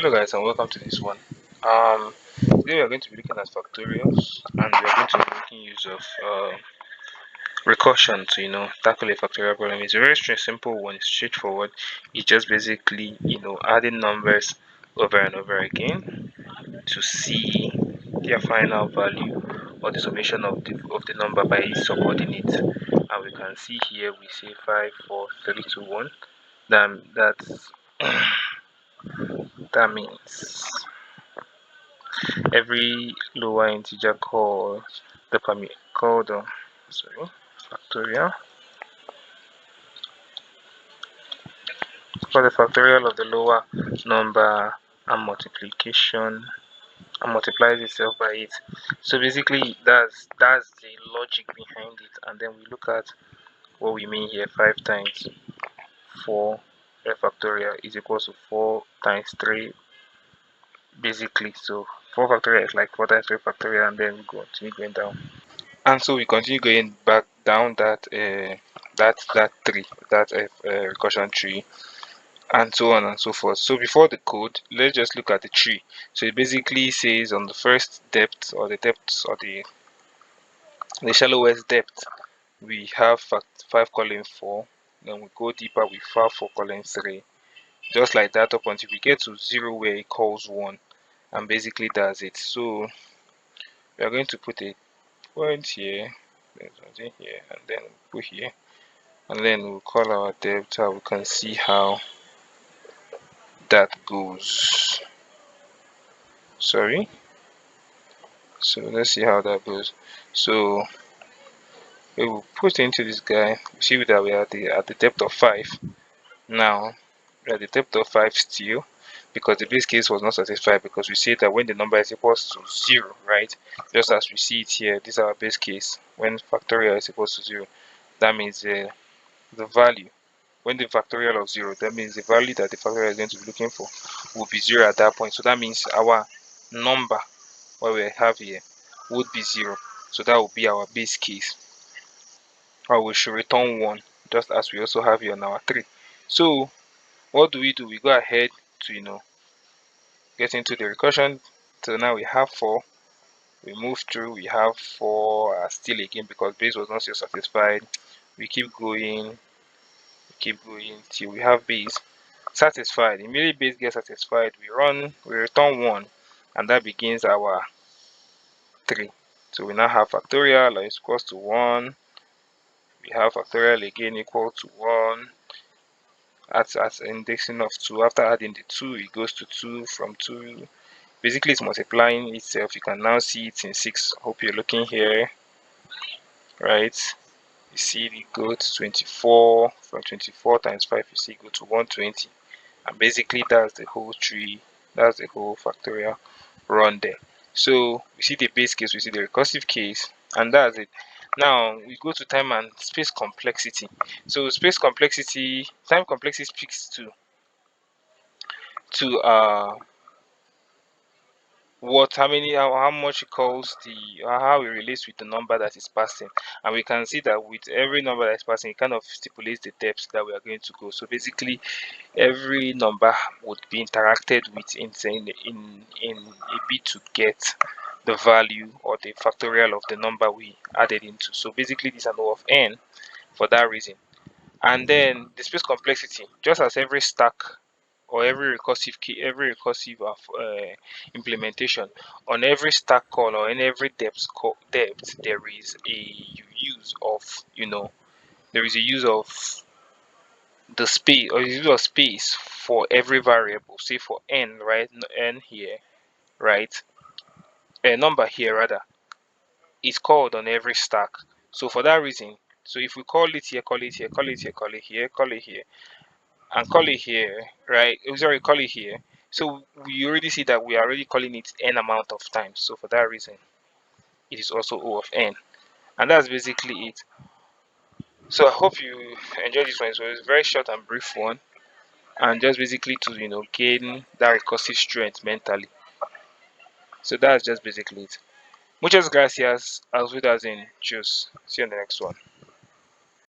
Hello guys and welcome to this one. Today we are going to be looking at factorials and we are going to be making use of recursion to tackle a factorial problem. It's a very simple one, it's straightforward. It's just basically adding numbers over and over again to see their final value or the summation of the number by its subordinate. And we can see here we say 5, 4, 3, 2, 1. That's that means every lower integer called the factorial for the factorial of the lower number and multiplication and multiplies itself by it. So basically that's the logic behind it, and then we look at what we mean here. 5 times 4 factorial is equals to 4 times 3 basically. So 4 factorial is like 4 times 3 factorial, and then we continue going down. And so we continue going back down that tree, that recursion tree, and so on and so forth. So before the code, let's just look at the tree. So it basically says on the first depth, or the depth, or the shallowest depth, we have 5 colon 4. Then we go deeper with 5 4 colon 3, just like that up until we get to 0 where it calls 1, and basically that's it. So we are going to put a point here, then something here, and then put here, and then we'll call our delta. We can see how that goes. Sorry. So let's see how that goes. So we will put into this guy. We see that we are at the depth of 5. Now we are at the depth of 5 still, because the base case was not satisfied, because we say that when the number is equals to 0, right? Just as we see it here, this is our base case. When factorial is equals to 0, that means the value, when the factorial of 0, that means the value that the factorial is going to be looking for will be 0 at that point. So that means our number, what we have here, would be 0. So that will be our base case, or we should return 1, just as we also have here on our tree. So what do? We go ahead to get into the recursion. So now we have 4. We move through, we have 4 still again, because base was not still satisfied. We keep going till we have base satisfied. Immediately base gets satisfied, we return 1, and that begins our 3. So we now have factorial is equals to 1. We have factorial again equal to 1 at indexing of 2. After adding the 2, it goes to 2. From 2, basically it's multiplying itself. You can now see it in 6. Hope you're looking here, right? You see it go to 24. From 24 times 5, you see it go to 120. And basically that's the whole tree, that's the whole factorial run there. So we see the base case, we see the recursive case, and that's it. Now we go to time and space complexity. So time complexity speaks to how much it calls how it relates with the number that is passing. And we can see that with every number that is passing, it kind of stipulates the depth that we are going to go. So basically every number would be interacted with in a bit to get the value or the factorial of the number we added into. So basically this is an O of n for that reason. And then the space complexity, just as every stack or every recursive key, every recursive of implementation, on every stack call or in every depth there is a use of there is a use of the space, or use of space for every variable. Say for n, right? N here, right? A number here rather is called on every stack. So for that reason, so if we call it here, call it here, call it here, call it here, call it here, and call it here, right? Sorry, call it here. So we already see that we are already calling it n amount of times. So for that reason, it is also O of n. And that's basically it. So I hope you enjoyed this one. So it's a very short and brief one, and just basically to gain that recursive strength mentally. So that's just basically it. Muchas gracias. As well as in choose. See you on the next one.